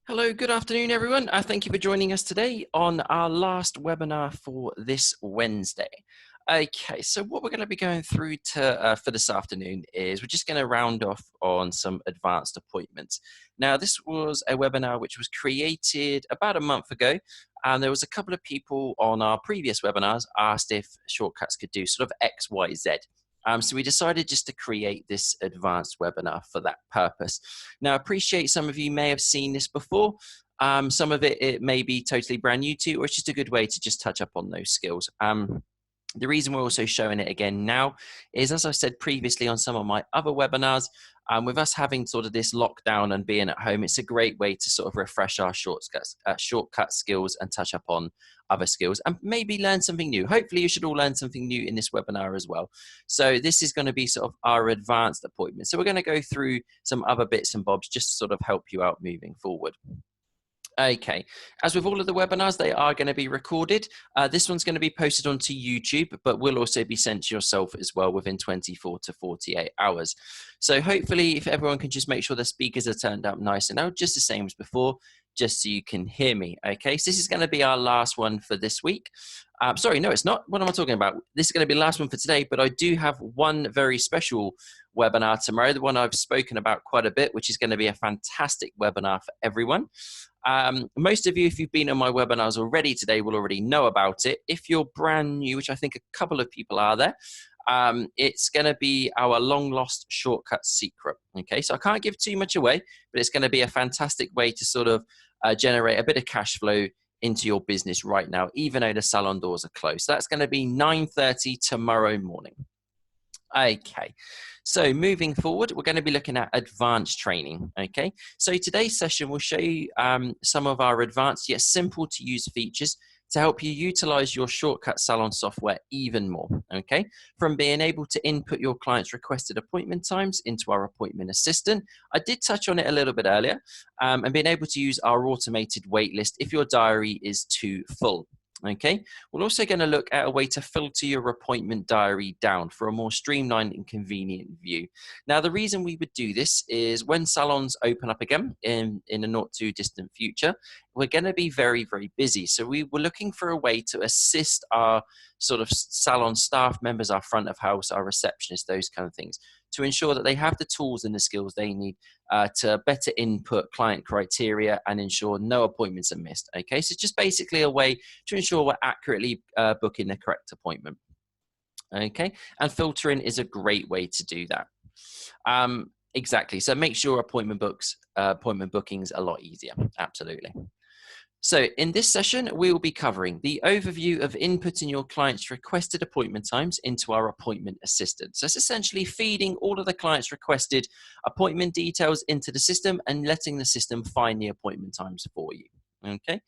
Hello, good afternoon, everyone. Thank you for joining us today on our last webinar for this Wednesday. Okay, so what we're going to be going through for this afternoon is we're just going to round off on some advanced appointments. Now, this was a webinar which was created about a month ago, and there was a couple of people on our previous webinars asked if Shortcuts could do sort of X, Y, Z. So we decided just to create this advanced webinar for that purpose. Now, I appreciate some of you may have seen this before. Some of it may be totally brand new to you, or it's just a good way to just touch up on those skills. The reason we're also showing it again now is, as I said previously on some of my other webinars, with us having sort of this lockdown and being at home, it's a great way to sort of refresh our shortcut skills and touch up on other skills and maybe learn something new. Hopefully you should all learn something new in this webinar as well. So this is going to be sort of our advanced appointment. So we're going to go through some other bits and bobs just to sort of help you out moving forward. Okay, as with all of the webinars, they are going to be recorded. This one's going to be posted onto YouTube, but will also be sent to yourself as well within 24 to 48 hours. So hopefully, if everyone can just make sure the speakers are turned up nice and loud, just the same as before, just so you can hear me. Okay, so this is going to be our last one for this week. Sorry, no, it's not. What am I talking about? This is going to be the last one for today, but I do have one very special webinar tomorrow, the one I've spoken about quite a bit, which is going to be a fantastic webinar for everyone. Most of you, if you've been on my webinars already today, will already know about it. If you're brand new, which I think a couple of people are there, it's going to be our long lost shortcut secret. Okay, so I can't give too much away, but it's going to be a fantastic way to sort of generate a bit of cash flow into your business right now, even though the salon doors are closed. So that's going to be 9:30 tomorrow morning. Okay, so moving forward, we're going to be looking at advanced training. Okay, so today's session will show you some of our advanced yet simple to use features to help you utilize your Shortcut Salon software even more. Okay, from being able to input your client's requested appointment times into our appointment assistant. I did touch on it a little bit earlier, and being able to use our automated wait list if your diary is too full. Okay, we're also going to look at a way to filter your appointment diary down for a more streamlined and convenient view. Now, the reason we would do this is when salons open up again in a not too distant future, we're going to be very, very busy. So we were looking for a way to assist our sort of salon staff members, our front of house, our receptionists, those kind of things, to ensure that they have the tools and the skills they need to better input client criteria and ensure no appointments are missed. Okay, so it's just basically a way to ensure we're accurately booking the correct appointment. Okay, and filtering is a great way to do that. Exactly, so make sure appointment bookings a lot easier. Absolutely. So in this session, we will be covering the overview of inputting your client's requested appointment times into our appointment assistant. So it's essentially feeding all of the client's requested appointment details into the system and letting the system find the appointment times for you. Okay.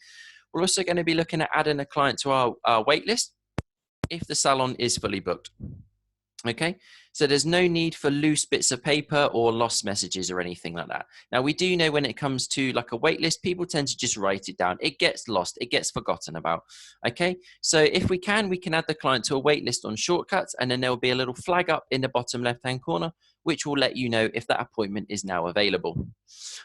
We're also going to be looking at adding a client to our wait list if the salon is fully booked. Okay, so there's no need for loose bits of paper or lost messages or anything like that. Now, we do know when it comes to like a wait list, people tend to just write it down. It gets lost. It gets forgotten about. Okay, so if we can add the client to a wait list on Shortcuts, and then there will be a little flag up in the bottom left-hand corner, which will let you know if that appointment is now available.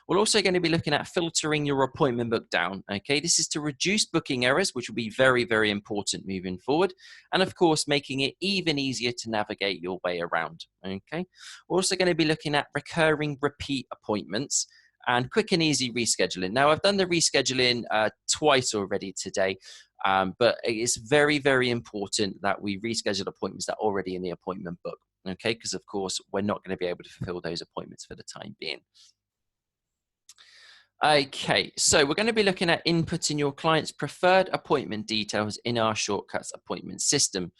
We're also going to be looking at filtering your appointment book down. Okay, this is to reduce booking errors, which will be very, very important moving forward. And of course, making it even easier to navigate your way around. Okay, we're also going to be looking at recurring repeat appointments and quick and easy rescheduling. Now, I've done the rescheduling twice already today, but it's very, very important that we reschedule appointments that are already in the appointment book. Okay, because of course, we're not going to be able to fulfill those appointments for the time being. Okay, so we're going to be looking at inputting your client's preferred appointment details in our Shortcuts appointment system.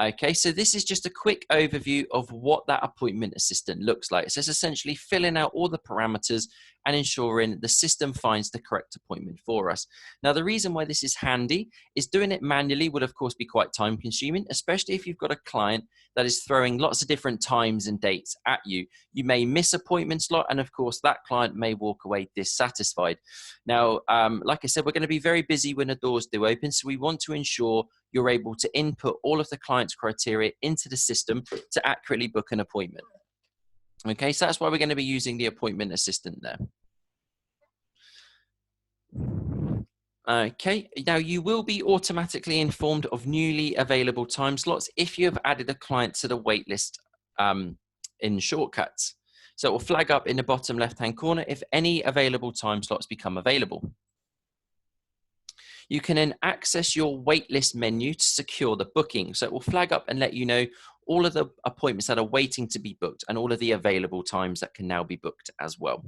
Okay, so this is just a quick overview of what that appointment assistant looks like. So it's essentially filling out all the parameters and ensuring the system finds the correct appointment for us. Now, the reason why this is handy is doing it manually would, of course, be quite time consuming, especially if you've got a client that is throwing lots of different times and dates at you. You may miss appointment slot, and of course, that client may walk away dissatisfied. Now, like I said, we're going to be very busy when the doors do open, so we want to ensure you're able to input all of the client's criteria into the system to accurately book an appointment. Okay, so that's why we're going to be using the appointment assistant there. Okay, now you will be automatically informed of newly available time slots if you have added a client to the waitlist in Shortcuts. So it will flag up in the bottom left-hand corner if any available time slots become available. You can then access your waitlist menu to secure the booking. So it will flag up and let you know all of the appointments that are waiting to be booked and all of the available times that can now be booked as well.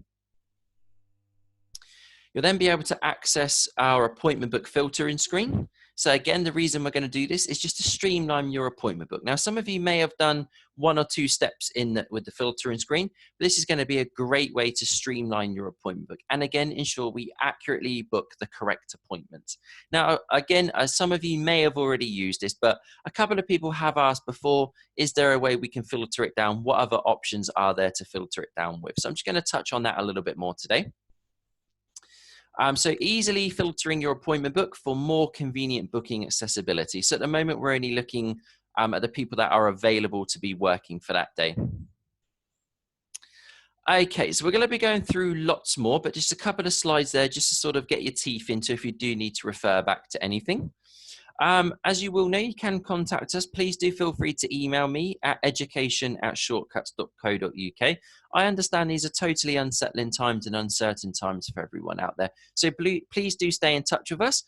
You'll then be able to access our appointment book filtering screen. So again, the reason we're going to do this is just to streamline your appointment book. Now, some of you may have done one or two steps with the filtering screen, but this is going to be a great way to streamline your appointment book. And again, ensure we accurately book the correct appointments. Now, again, some of you may have already used this, but a couple of people have asked before, is there a way we can filter it down? What other options are there to filter it down with? So I'm just going to touch on that a little bit more today. So easily filtering your appointment book for more convenient booking accessibility. So at the moment, we're only looking at the people that are available to be working for that day. Okay, so we're going to be going through lots more, but just a couple of slides there just to sort of get your teeth into if you do need to refer back to anything. As you will know, you can contact us. Please do feel free to email me at education@shortcuts.co.uk. I understand these are totally unsettling times and uncertain times for everyone out there. So please do stay in touch with us.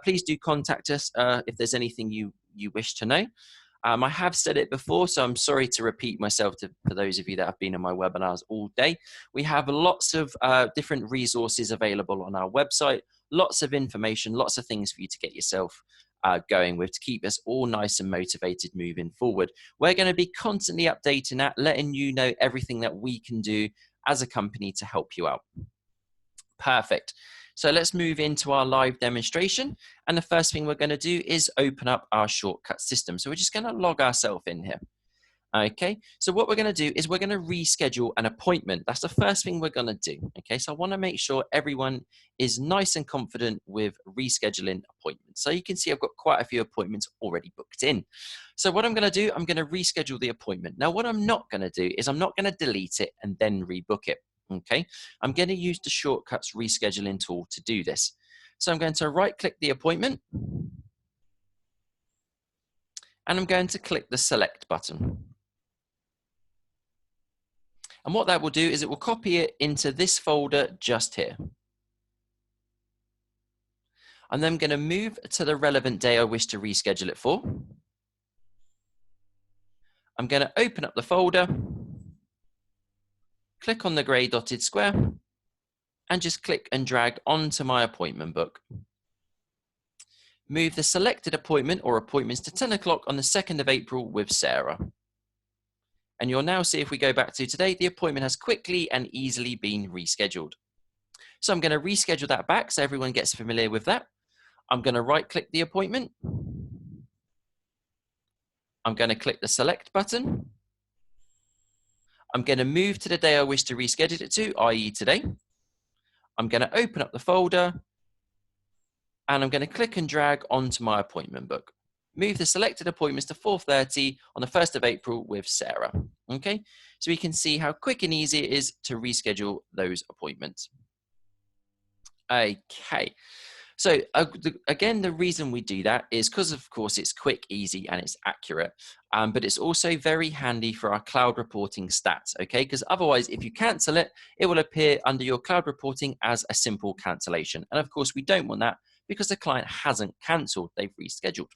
Please do contact us if there's anything you wish to know. I have said it before, so I'm sorry to repeat myself for those of you that have been in my webinars all day. We have lots of different resources available on our website, lots of information, lots of things for you to get yourself going with to keep us all nice and motivated moving forward. We're going to be constantly updating that, letting you know everything that we can do as a company to help you out. Perfect. So let's move into our live demonstration. And the first thing we're going to do is open up our shortcut system. So we're just going to log ourselves in here. Okay, so what we're going to do is we're going to reschedule an appointment. That's the first thing we're going to do. Okay, so I want to make sure everyone is nice and confident with rescheduling appointments. So you can see I've got quite a few appointments already booked in. So what I'm going to do, I'm going to reschedule the appointment. Now, what I'm not going to do is I'm not going to delete it and then rebook it. Okay, I'm going to use the Shortcuts rescheduling tool to do this. So I'm going to right-click the appointment. And I'm going to click the select button. And what that will do is it will copy it into this folder just here. And then I'm going to move to the relevant day I wish to reschedule it for. I'm going to open up the folder, click on the grey dotted square, and just click and drag onto my appointment book. Move the selected appointment or appointments to 10 o'clock on the 2nd of April with Sarah. And you'll now see if we go back to today, the appointment has quickly and easily been rescheduled. So I'm going to reschedule that back so everyone gets familiar with that. I'm going to right-click the appointment. I'm going to click the select button. I'm going to move to the day I wish to reschedule it to, i.e. today. I'm going to open up the folder. And I'm going to click and drag onto my appointment book. Move the selected appointments to 4:30 on the 1st of April with Sarah. Okay, so we can see how quick and easy it is to reschedule those appointments. Okay, so again, the reason we do that is because, of course, it's quick, easy, and it's accurate. But it's also very handy for our cloud reporting stats, okay? Because otherwise, if you cancel it, it will appear under your cloud reporting as a simple cancellation. And of course, we don't want that because the client hasn't cancelled, they've rescheduled.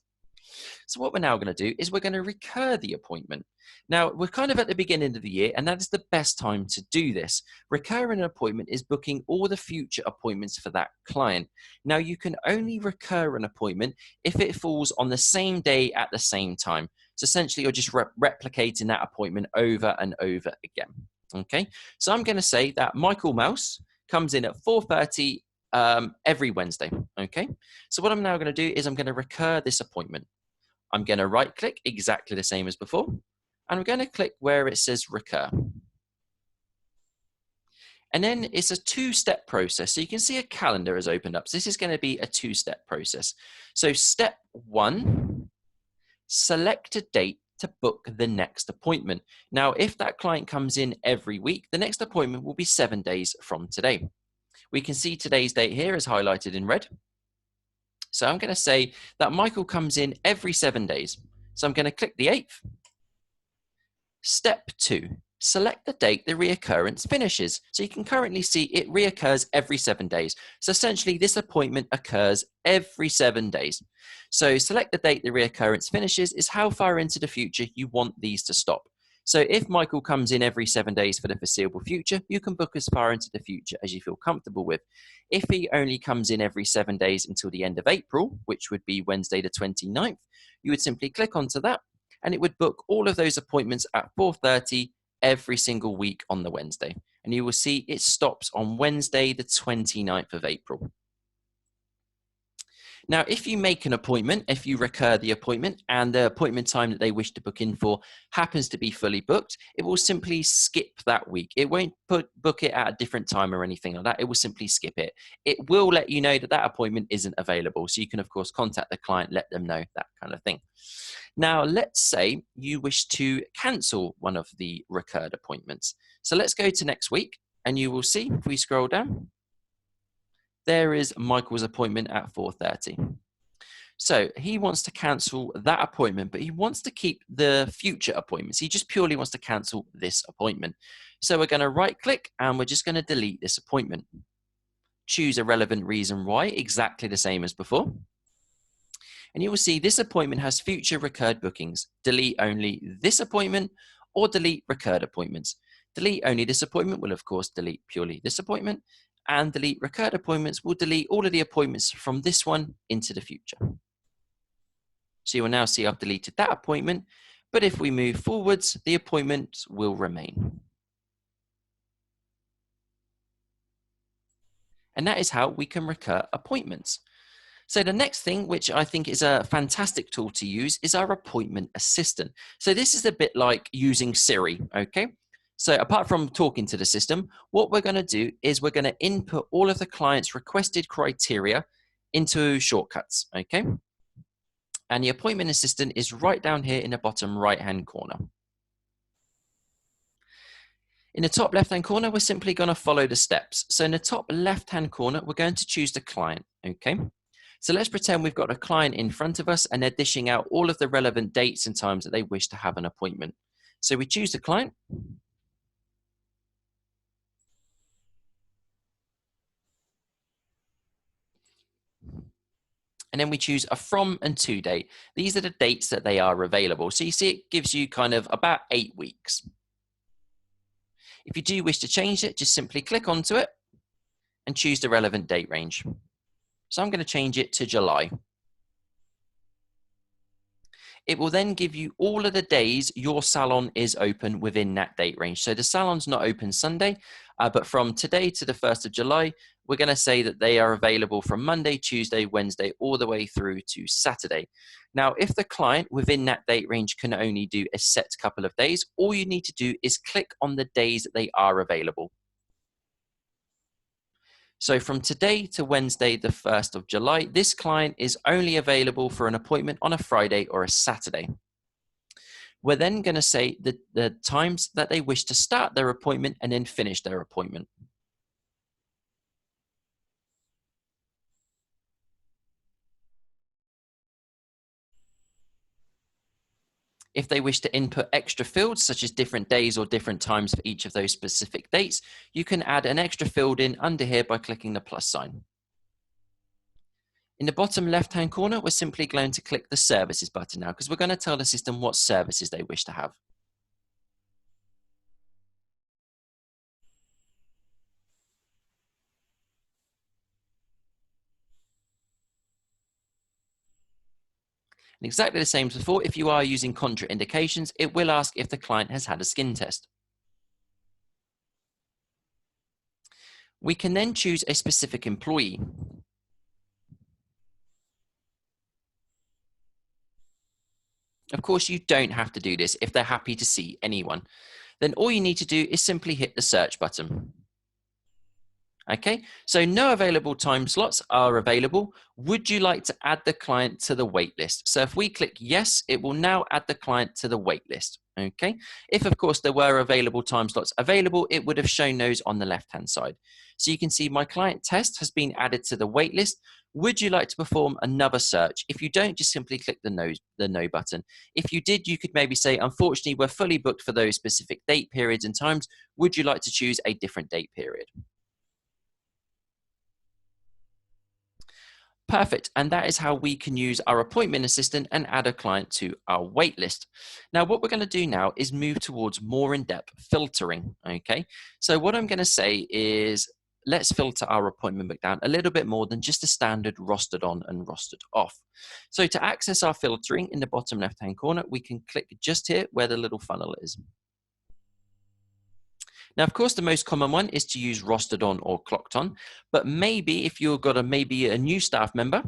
So what we're now going to do is we're going to recur the appointment. Now, we're kind of at the beginning of the year, and that is the best time to do this. Recurring an appointment is booking all the future appointments for that client. Now, you can only recur an appointment if it falls on the same day at the same time. So essentially, you're just replicating that appointment over and over again. Okay, so I'm going to say that Michael Mouse comes in at 4:30 every Wednesday. Okay, so what I'm now going to do is I'm going to recur this appointment. I'm going to right click exactly the same as before, and I'm going to click where it says recur. And then it's a two-step process. So you can see a calendar has opened up. So this is going to be a two-step process. So step 1, select a date to book the next appointment. Now, if that client comes in every week, the next appointment will be 7 days from today. We can see today's date here is highlighted in red. So I'm going to say that Michael comes in every 7 days. So I'm going to click the 8th. Step 2, select the date the reoccurrence finishes. So you can currently see it reoccurs every 7 days. So essentially this appointment occurs every 7 days. So select the date the reoccurrence finishes is how far into the future you want these to stop. So if Michael comes in every 7 days for the foreseeable future, you can book as far into the future as you feel comfortable with. If he only comes in every 7 days until the end of April, which would be Wednesday the 29th, you would simply click onto that and it would book all of those appointments at 4:30 every single week on the Wednesday. And you will see it stops on Wednesday the 29th of April. Now, if you make an appointment, if you recur the appointment and the appointment time that they wish to book in for happens to be fully booked, it will simply skip that week. It won't book it at a different time or anything like that. It will simply skip it. It will let you know that that appointment isn't available. So you can, of course, contact the client, let them know, that kind of thing. Now, let's say you wish to cancel one of the recurred appointments. So let's go to next week and you will see, if we scroll down, there is Michael's appointment at 4:30. So he wants to cancel that appointment, but he wants to keep the future appointments. He just purely wants to cancel this appointment. So we're going to right click and we're just going to delete this appointment. Choose a relevant reason why, exactly the same as before. And you will see this appointment has future recurred bookings. Delete only this appointment or delete recurred appointments. Delete only this appointment will, of course, delete purely this appointment. And delete recurred appointments will delete all of the appointments from this one into the future. So you will now see I've deleted that appointment, but if we move forwards, the appointments will remain. And that is how we can recur appointments. So the next thing, which I think is a fantastic tool to use, is our appointment assistant. So this is a bit like using Siri, okay? So apart from talking to the system, what we're going to do is we're going to input all of the client's requested criteria into shortcuts, okay? And the appointment assistant is right down here in the bottom right-hand corner. In the top left-hand corner, we're simply going to follow the steps. So in the top left-hand corner, we're going to choose the client, okay? So let's pretend we've got a client in front of us and they're dishing out all of the relevant dates and times that they wish to have an appointment. So we choose the client. And then we choose a from and to date. These are the dates that they are available. So you see it gives you kind of about 8 weeks. If you do wish to change it, just simply click onto it and choose the relevant date range. So I'm going to change it to July. It will then give you all of the days your salon is open within that date range. So the salon's not open Sunday, but from today to the 1st of July, we're going to say that they are available from Monday, Tuesday, Wednesday, all the way through to Saturday. Now, if the client within that date range can only do a set couple of days, all you need to do is click on the days that they are available. So from today to Wednesday, the 1st of July, this client is only available for an appointment on a Friday or a Saturday. We're then going to say the times that they wish to start their appointment and then finish their appointment. If they wish to input extra fields, such as different days or different times for each of those specific dates, you can add an extra field in under here by clicking the plus sign. In the bottom left-hand corner, we're simply going to click the services button now because we're going to tell the system what services they wish to have. And exactly the same as before, if you are using contraindications, it will ask if the client has had a skin test. We can then choose a specific employee. Of course, you don't have to do this if they're happy to see anyone. Then all you need to do is simply hit the search button. Okay, so no available time slots are available. Would you like to add the client to the wait list? So if we click yes, it will now add the client to the wait list. Okay, if of course there were available time slots available, it would have shown those on the left hand side. So you can see my client test has been added to the wait list. Would you like to perform another search? If you don't, just simply click the no button. If you did, you could maybe say, unfortunately, we're fully booked for those specific date periods and times. Would you like to choose a different date period? Perfect. And that is how we can use our appointment assistant and add a client to our waitlist. Now, what we're going to do now is move towards more in-depth filtering. Okay. So what I'm going to say is let's filter our appointment book down a little bit more than just a standard rostered on and rostered off. So to access our filtering in the bottom left-hand corner, we can click just here where the little funnel is. Now, of course, the most common one is to use rostered on or clocked on, but maybe if you've got maybe a new staff member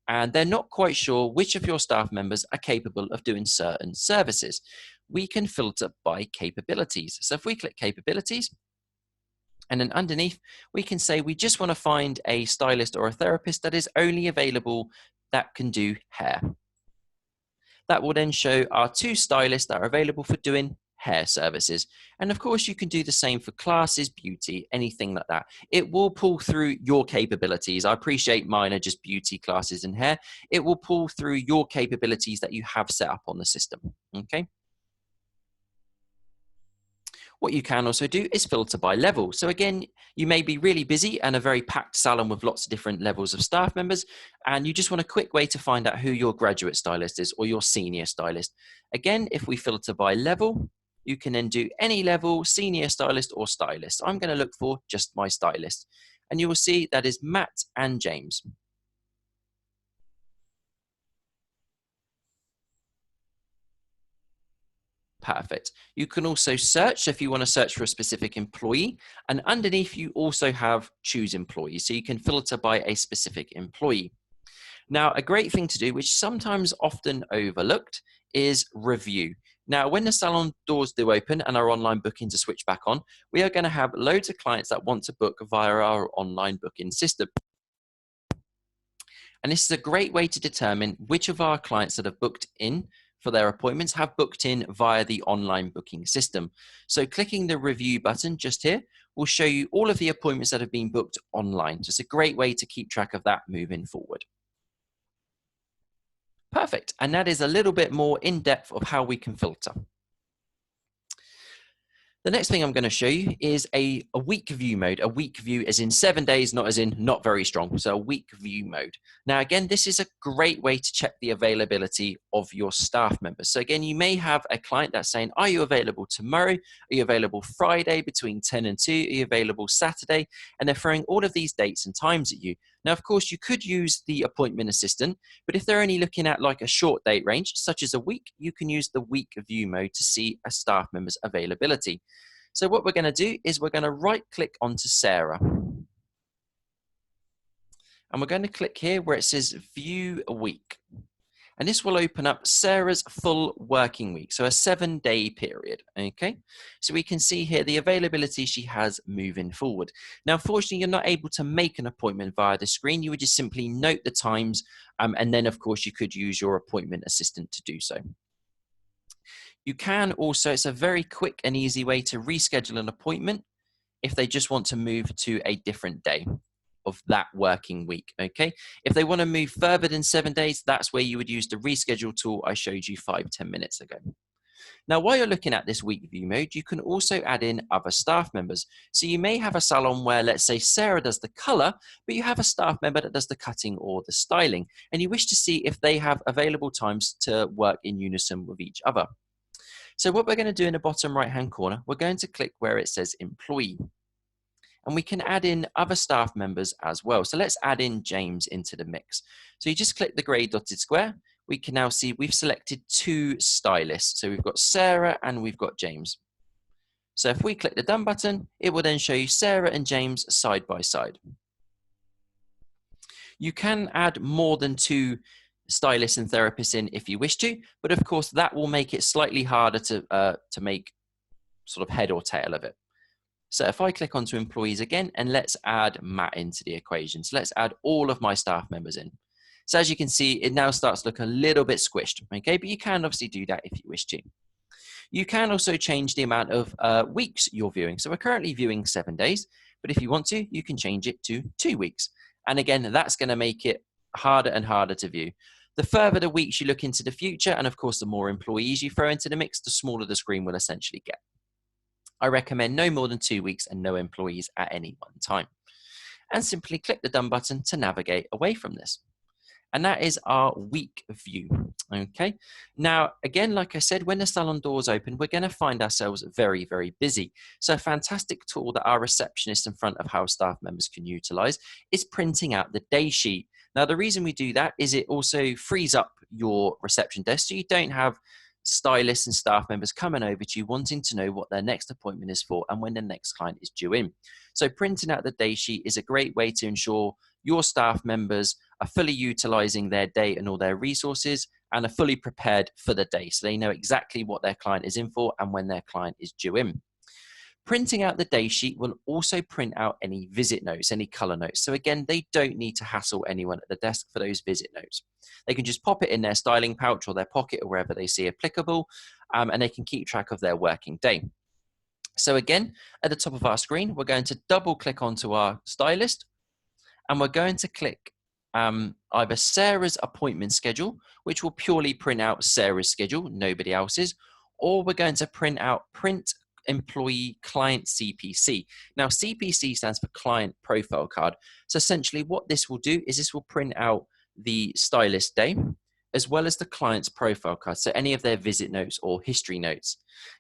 and they're not quite sure which of your staff members are capable of doing certain services, we can filter by capabilities. So if we click capabilities, and then underneath, we can say we just want to find a stylist or a therapist that is only available that can do hair. That will then show our 2 stylists that are available for doing hair services. And of course, you can do the same for classes, beauty, anything like that. It will pull through your capabilities. I appreciate mine are just beauty, classes, and hair. It will pull through your capabilities that you have set up on the system. Okay. What you can also do is filter by level. So again, you may be really busy and a very packed salon with lots of different levels of staff members, and you just want a quick way to find out who your graduate stylist is or your senior stylist. Again, if we filter by level, you can then do any level, senior stylist or stylist. I'm going to look for just my stylist. And you will see that is Matt and James. Perfect. You can also search if you want to search for a specific employee. And underneath, you also have choose employee. So you can filter by a specific employee. Now, a great thing to do, which sometimes often overlooked, is review. Now, when the salon doors do open and our online bookings are switched back on, we are going to have loads of clients that want to book via our online booking system. And this is a great way to determine which of our clients that have booked in for their appointments have booked in via the online booking system. So clicking the review button just here will show you all of the appointments that have been booked online. So it's a great way to keep track of that moving forward. Perfect. And that is a little bit more in depth of how we can filter. The next thing I'm going to show you is a week view mode. A week view as in 7 days, not as in not very strong. So a week view mode. Now, again, this is a great way to check the availability of your staff members. So again, you may have a client that's saying, are you available tomorrow? Are you available Friday between 10 and 2? Are you available Saturday? And they're throwing all of these dates and times at you. Now, of course, you could use the appointment assistant, but if they're only looking at like a short date range, such as a week, you can use the week view mode to see a staff member's availability. So what we're going to do is we're going to right click onto Sarah. And we're going to click here where it says view a week. And this will open up Sarah's full working week, so a 7-day period, okay? So we can see here the availability she has moving forward. Now, unfortunately, you're not able to make an appointment via the screen. You would just simply note the times, and then, of course, you could use your appointment assistant to do so. You can also, it's a very quick and easy way to reschedule an appointment if they just want to move to a different day of that working week, okay? If they want to move further than 7 days, that's where you would use the reschedule tool I showed you 5-10 minutes ago. Now, while you're looking at this week view mode, you can also add in other staff members. So you may have a salon where, let's say, Sarah does the color, but you have a staff member that does the cutting or the styling, and you wish to see if they have available times to work in unison with each other. So what we're going to do in the bottom right-hand corner, we're going to click where it says employee. And we can add in other staff members as well. So let's add in James into the mix. So you just click the grey dotted square. We can now see we've selected 2 stylists. So we've got Sarah and we've got James. So if we click the done button, it will then show you Sarah and James side by side. You can add more than 2 stylists and therapists in if you wish to, but of course that will make it slightly harder to make sort of head or tail of it. So if I click onto employees again, and let's add Matt into the equation. So let's add all of my staff members in. So as you can see, it now starts to look a little bit squished, okay? But you can obviously do that if you wish to. You can also change the amount of weeks you're viewing. So we're currently viewing 7 days, but if you want to, you can change it to 2 weeks. And again, that's going to make it harder and harder to view. The further the weeks you look into the future, and of course, the more employees you throw into the mix, the smaller the screen will essentially get. I recommend no more than 2 weeks and no employees at any one time. And simply click the done button to navigate away from this. And that is our week view, okay? Now, again, like I said, when the salon doors open, we're gonna find ourselves very, very busy. So a fantastic tool that our receptionists in front of house staff members can utilize is printing out the day sheet. Now, the reason we do that is it also frees up your reception desk so you don't have stylists and staff members coming over to you wanting to know what their next appointment is for and when the next client is due in. So printing out the day sheet is a great way to ensure your staff members are fully utilizing their day and all their resources and are fully prepared for the day. So they know exactly what their client is in for and when their client is due in. Printing out the day sheet will also print out any visit notes, any color notes. So again, they don't need to hassle anyone at the desk for those visit notes. They can just pop it in their styling pouch or their pocket or wherever they see applicable, and they can keep track of their working day. So again, at the top of our screen, we're going to double click onto our stylist, and we're going to click either Sarah's appointment schedule, which will purely print out Sarah's schedule, nobody else's, or we're going to print out print employee client CPC. Now, CPC stands for client profile card. So essentially what this will do is this will print out the stylist day as well as the client's profile card. So any of their visit notes or history notes.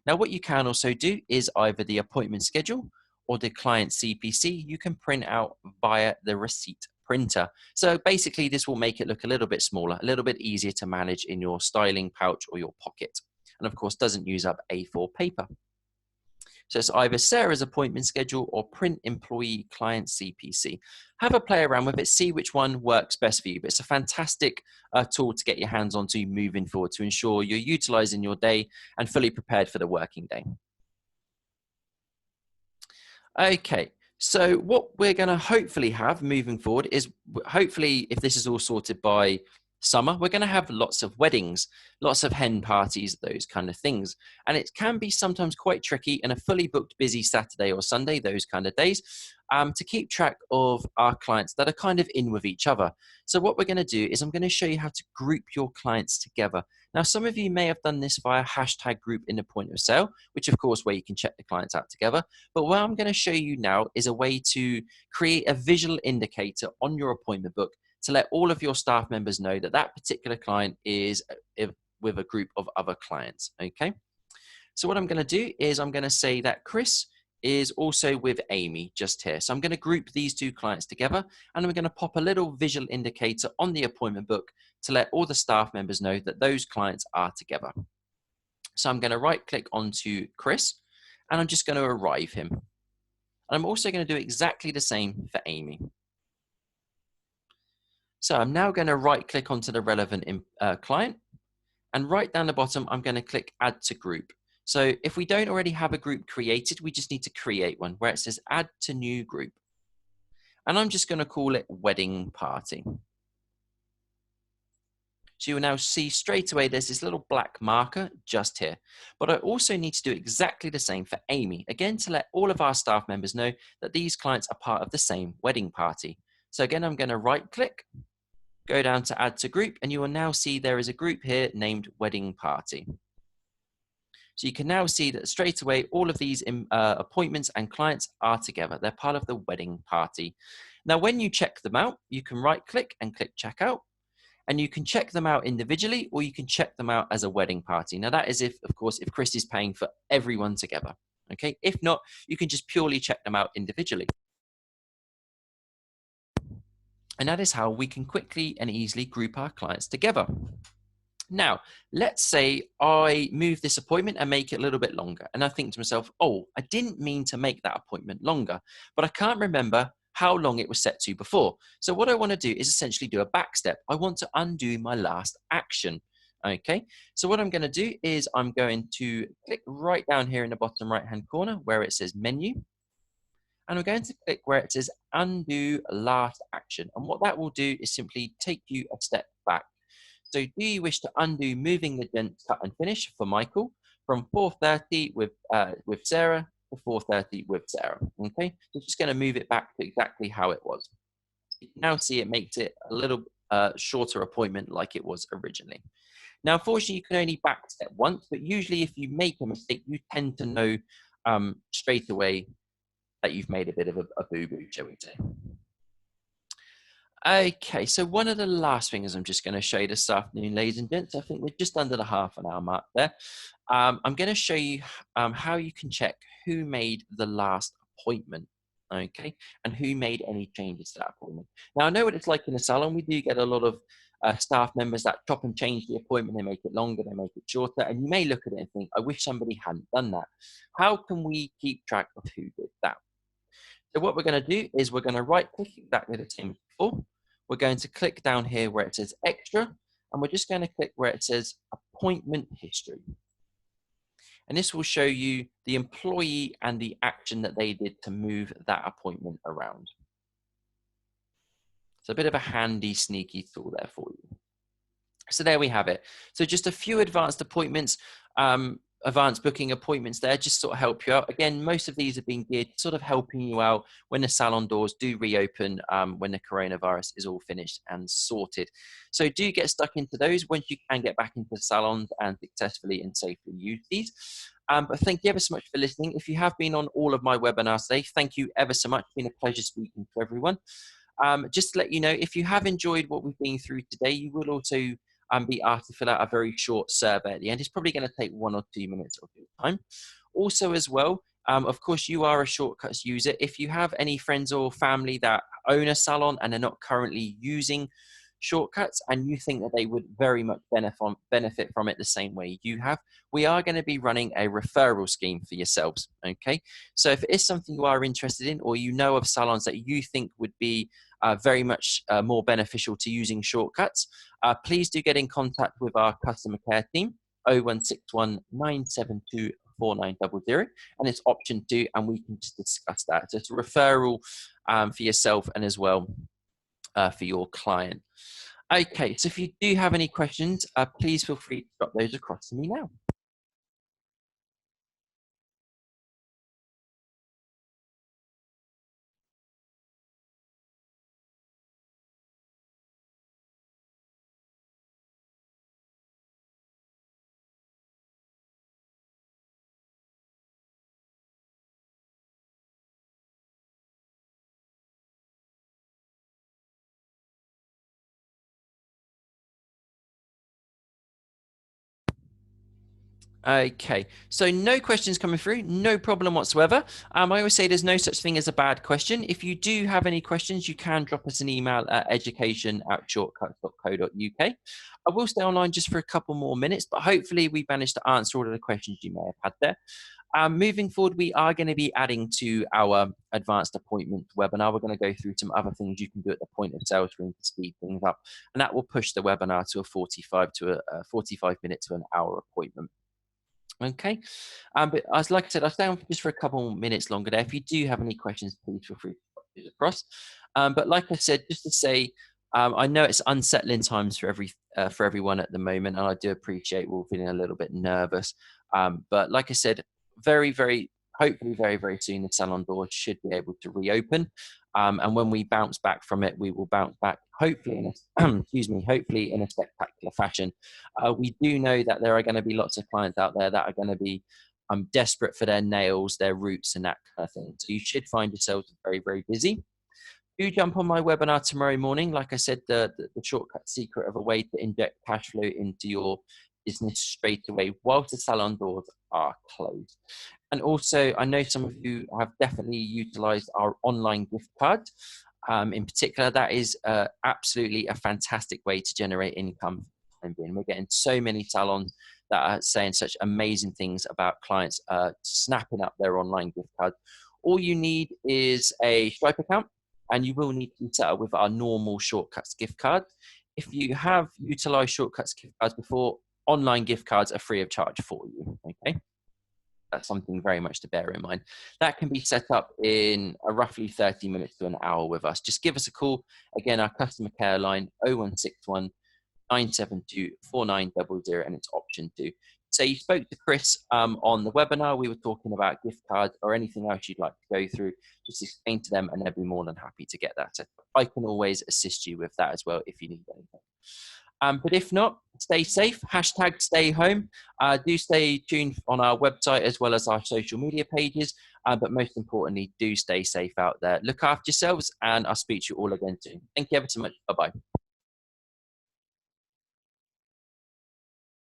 Now, what you can also do is either the appointment schedule or the client CPC, you can print out via the receipt printer. So basically this will make it look a little bit smaller, a little bit easier to manage in your styling pouch or your pocket. And of course, doesn't use up A4 paper. So it's either Sarah's appointment schedule or print employee client CPC. Have a play around with it, see which one works best for you. But it's a fantastic tool to get your hands onto moving forward to ensure you're utilizing your day and fully prepared for the working day. Okay, so what we're going to hopefully have moving forward is hopefully if this is all sorted by summer, we're going to have lots of weddings, lots of hen parties, those kind of things. And it can be sometimes quite tricky in a fully booked busy Saturday or Sunday, those kind of days, to keep track of our clients that are kind of in with each other. So what we're going to do is I'm going to show you how to group your clients together. Now, some of you may have done this via hashtag group in the point of sale, which of course where you can check the clients out together. But what I'm going to show you now is a way to create a visual indicator on your appointment book to let all of your staff members know that that particular client is with a group of other clients, okay? So what I'm going to do is I'm going to say that Chris is also with Amy just here. So I'm going to group these two clients together, and we're going to pop a little visual indicator on the appointment book to let all the staff members know that those clients are together. So I'm going to right click onto Chris, and I'm just going to arrive him. And I'm also going to do exactly the same for Amy. So I'm now going to right click onto the relevant client, and right down the bottom, I'm going to click add to group. So if we don't already have a group created, we just need to create one where it says add to new group. And I'm just going to call it wedding party. So you will now see straight away there's this little black marker just here. But I also need to do exactly the same for Amy, again, to let all of our staff members know that these clients are part of the same wedding party. So again, I'm going to right click, go down to add to group, and you will now see there is a group here named wedding party. So you can now see that straight away, all of these appointments and clients are together. They're part of the wedding party. Now, when you check them out, you can right click and click checkout, and you can check them out individually, or you can check them out as a wedding party. Now that is if, of course, if Chris is paying for everyone together, okay? If not, you can just purely check them out individually. And that is how we can quickly and easily group our clients together. Now, let's say I move this appointment and make it a little bit longer. And I think to myself, oh, I didn't mean to make that appointment longer, but I can't remember how long it was set to before. So what I want to do is essentially do a back step. I want to undo my last action. Okay, so what I'm going to do is I'm going to click right down here in the bottom right-hand corner where it says menu. And we're going to click where it says undo last action. And what that will do is simply take you a step back. So do you wish to undo moving the gents cut and finish for Michael from 4:30 with Sarah to 4:30 with Sarah? Okay, so just going to move it back to exactly how it was. You can now see it makes it a little shorter appointment like it was originally. Now, unfortunately, you can only backstep once, but usually if you make a mistake, you tend to know straight away that you've made a bit of a boo-boo, shall we say. Okay, so one of the last things I'm just going to show you this afternoon, ladies and gents, I think we're just under the half an hour mark there. I'm going to show you how you can check who made the last appointment, okay, and who made any changes to that appointment. Now, I know what it's like in a salon. We do get a lot of staff members that chop and change the appointment. They make it longer, they make it shorter, and you may look at it and think, I wish somebody hadn't done that. How can we keep track of who did that? So what we're going to do is we're going to right click exactly the same as before. We're going to click down here where it says extra, and we're just going to click where it says appointment history. And this will show you the employee and the action that they did to move that appointment around. So a bit of a handy, sneaky tool there for you. So there we have it. So just a few advanced appointments, advanced booking appointments there, just sort of help you out. Again, most of these have been geared sort of helping you out when the salon doors do reopen, when the coronavirus is all finished and sorted. So do get stuck into those once you can get back into salons and successfully and safely use these. But thank you ever so much for listening. If you have been on all of my webinars today, thank you ever so much. It's been a pleasure speaking to everyone. Just to let you know, if you have enjoyed what we've been through today, you will also be asked to fill out a very short survey at the end. It's probably going to take 1 or 2 minutes of your time. Also as well, of course, you are a Shortcuts user. If you have any friends or family that own a salon and are not currently using Shortcuts and you think that they would very much benefit from it the same way you have, we are going to be running a referral scheme for yourselves. Okay, so if it is something you are interested in, or you know of salons that you think would be very much more beneficial to using Shortcuts, please do get in contact with our customer care team, 0161 972 4900, and it's option 2, and we can just discuss that. So it's a referral for yourself and as well for your client. Okay, so if you do have any questions, please feel free to drop those across to me now. Okay, so no questions coming through, no problem whatsoever. I always say there's no such thing as a bad question. If you do have any questions, you can drop us an email at education@shortcuts.co.uk. I will stay online just for a couple more minutes, but hopefully we managed to answer all of the questions you may have had there. Moving forward, we are going to be adding to our advanced appointment webinar. We're going to go through some other things you can do at the point of sale screen to speed things up, and that will push the webinar to a 45 minute to an hour appointment. Okay, but as like I said, I'll stay on just for a couple more minutes longer there. If you do have any questions, please feel free to put those across. But like I said, just to say, I know it's unsettling times for everyone at the moment, and I do appreciate we're all feeling a little bit nervous. But like I said, hopefully very, very soon, the salon doors should be able to reopen. And when we bounce back from it, we will bounce back, hopefully in hopefully in a spectacular fashion. We do know that there are going to be lots of clients out there that are going to be desperate for their nails, their roots, and that kind of thing. So you should find yourselves very, very busy. Do jump on my webinar tomorrow morning. Like I said, the shortcut secret of a way to inject cash flow into your business straight away whilst the salon doors are closed. And also, I know some of you have definitely utilized our online gift card. In particular, that is absolutely a fantastic way to generate income. And we're getting so many salons that are saying such amazing things about clients snapping up their online gift card. All you need is a Stripe account, and you will need to be set up with our normal Shortcuts gift card. If you have utilized Shortcuts gift cards before, online gift cards are free of charge for you. Okay. that's something very much to bear in mind. That can be set up in a roughly 30 minutes to an hour with us. Just give us a call. Again, our customer care line, 0161 972 4900, and it's option 2. So you spoke to Chris on the webinar. We were talking about gift cards or anything else you'd like to go through. Just explain to them, and they'll be more than happy to get that set up. I can always assist you with that as well if you need anything. But if not, stay safe. Hashtag stay home. Do stay tuned on our website as well as our social media pages. But most importantly, do stay safe out there. Look after yourselves, and I'll speak to you all again soon. Thank you ever so much. Bye-bye.